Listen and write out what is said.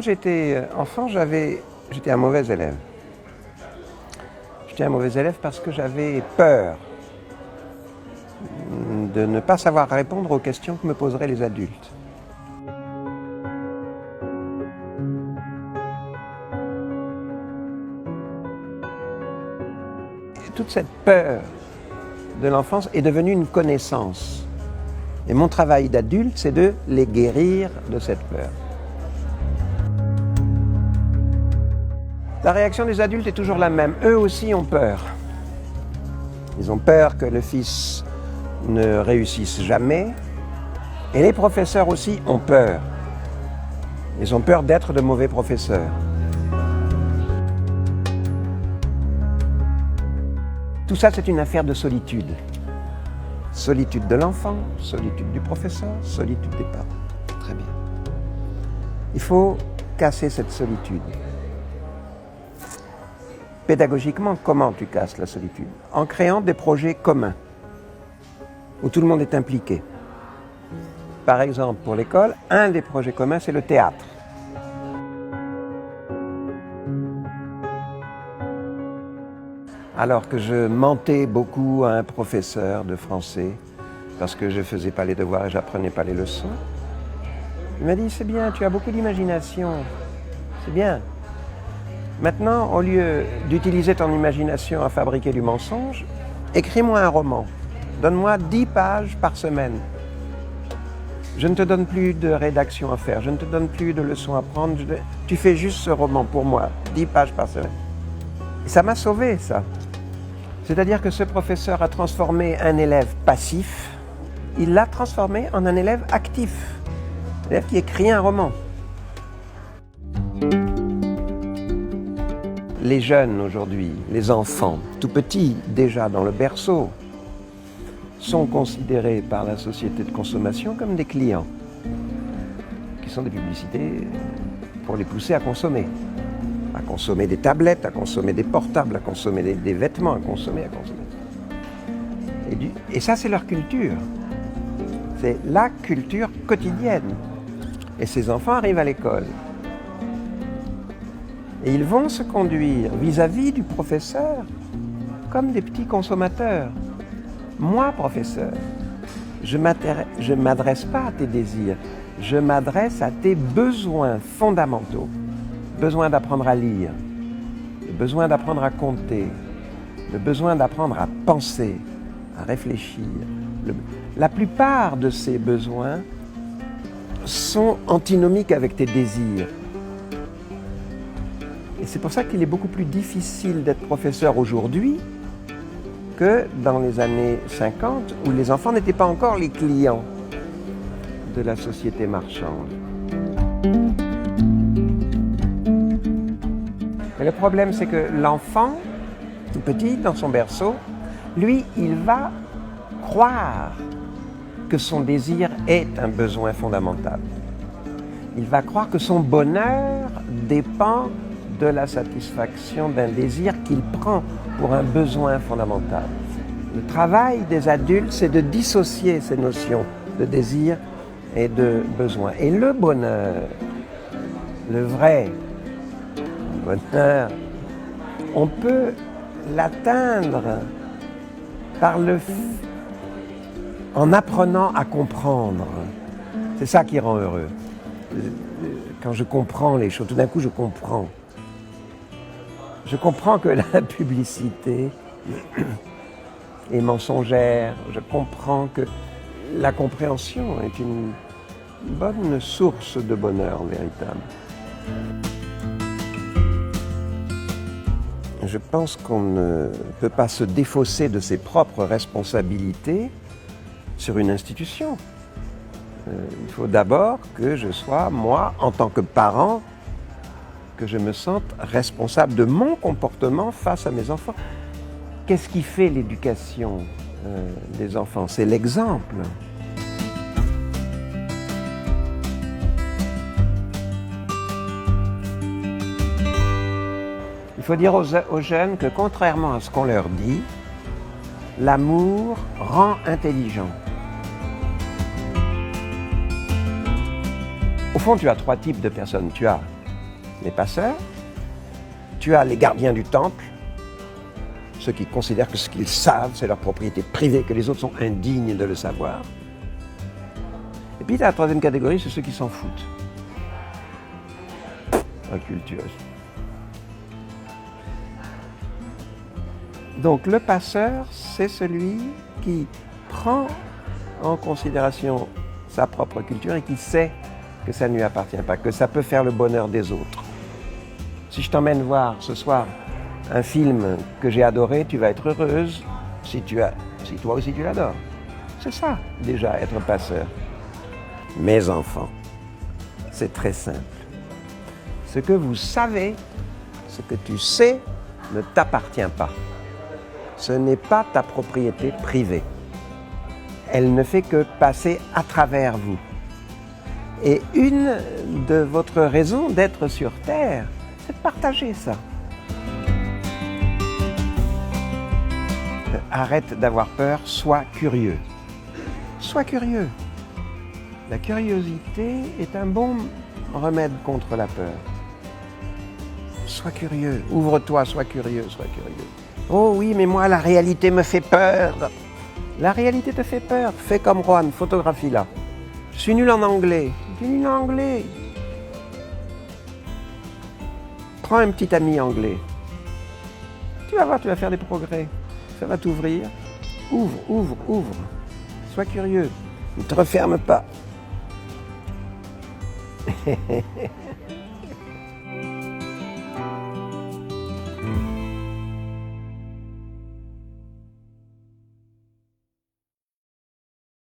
quand j'étais enfant, j'étais un mauvais élève. J'étais un mauvais élève parce que j'avais peur de ne pas savoir répondre aux questions que me poseraient les adultes. Et toute cette peur de l'enfance est devenue une connaissance. Et mon travail d'adulte, c'est de les guérir de cette peur. La réaction des adultes est toujours la même. Eux aussi ont peur. Ils ont peur que le fils ne réussisse jamais. Et les professeurs aussi ont peur. Ils ont peur d'être de mauvais professeurs. Tout ça, c'est une affaire de solitude. Solitude de l'enfant, solitude du professeur, solitude des parents. Très bien. Il faut casser cette solitude. Pédagogiquement, comment tu casses la solitude? En créant des projets communs, où tout le monde est impliqué. Par exemple, pour l'école, un des projets communs, c'est le théâtre. Alors que je mentais beaucoup à un professeur de français, parce que je ne faisais pas les devoirs et je n'apprenais pas les leçons, il m'a dit, c'est bien, tu as beaucoup d'imagination, c'est bien. Maintenant, au lieu d'utiliser ton imagination à fabriquer du mensonge, écris-moi un roman. Donne-moi 10 pages par semaine. Je ne te donne plus de rédaction à faire, je ne te donne plus de leçons à prendre. Tu fais juste ce roman pour moi, 10 pages par semaine. Et ça m'a sauvé, ça. C'est-à-dire que ce professeur a transformé un élève passif, il l'a transformé en un élève actif. Un élève qui écrit un roman. Les jeunes aujourd'hui, les enfants, tout petits, déjà dans le berceau, sont considérés par la société de consommation comme des clients, qui sont des publicités pour les pousser à consommer des tablettes, à consommer des portables, à consommer des vêtements, à consommer. Et ça, c'est leur culture. C'est la culture quotidienne. Et ces enfants arrivent à l'école. Et ils vont se conduire vis-à-vis du professeur comme des petits consommateurs. Moi, professeur, je ne m'adresse pas à tes désirs, je m'adresse à tes besoins fondamentaux. Besoin d'apprendre à lire, le besoin d'apprendre à compter, le besoin d'apprendre à penser, à réfléchir. La plupart de ces besoins sont antinomiques avec tes désirs. Et c'est pour ça qu'il est beaucoup plus difficile d'être professeur aujourd'hui que dans les années 50, où les enfants n'étaient pas encore les clients de la société marchande. Et le problème, c'est que l'enfant, tout petit, dans son berceau, lui, il va croire que son désir est un besoin fondamental. Il va croire que son bonheur dépend de la satisfaction d'un désir qu'il prend pour un besoin fondamental. Le travail des adultes, c'est de dissocier ces notions de désir et de besoin. Et le bonheur, le vrai bonheur, on peut l'atteindre en apprenant à comprendre. C'est ça qui rend heureux. Quand je comprends les choses, tout d'un coup je comprends. Je comprends que la publicité est mensongère. Je comprends que la compréhension est une bonne source de bonheur véritable. Je pense qu'on ne peut pas se défausser de ses propres responsabilités sur une institution. Il faut d'abord que je sois, moi, en tant que parent, que je me sente responsable de mon comportement face à mes enfants. Qu'est-ce qui fait l'éducation des enfants? C'est l'exemple. Il faut dire aux jeunes que contrairement à ce qu'on leur dit, l'amour rend intelligent. Au fond, tu as 3 types de personnes. Tu as les passeurs. Tu as les gardiens du temple, ceux qui considèrent que ce qu'ils savent, c'est leur propriété privée, que les autres sont indignes de le savoir. Et puis, la troisième catégorie, c'est ceux qui s'en foutent. Incultueux. Donc, le passeur, c'est celui qui prend en considération sa propre culture et qui sait que ça ne lui appartient pas, que ça peut faire le bonheur des autres. Si je t'emmène voir ce soir un film que j'ai adoré, tu vas être heureuse si toi aussi tu l'adores. C'est ça, déjà, être passeur. Mes enfants, c'est très simple. Ce que vous savez, ce que tu sais, ne t'appartient pas. Ce n'est pas ta propriété privée. Elle ne fait que passer à travers vous. Et une de votre raison d'être sur Terre, c'est de partager ça. Arrête d'avoir peur, sois curieux. Sois curieux. La curiosité est un bon remède contre la peur. Sois curieux, ouvre-toi, sois curieux, sois curieux. Oh oui, mais moi, la réalité me fait peur. La réalité te fait peur. Fais comme Juan, photographie-la. Je suis nul en anglais. Je suis nul en anglais. Prends un petit ami anglais. Tu vas voir, tu vas faire des progrès. Ça va t'ouvrir. Ouvre, ouvre, ouvre. Sois curieux. Ne te referme pas.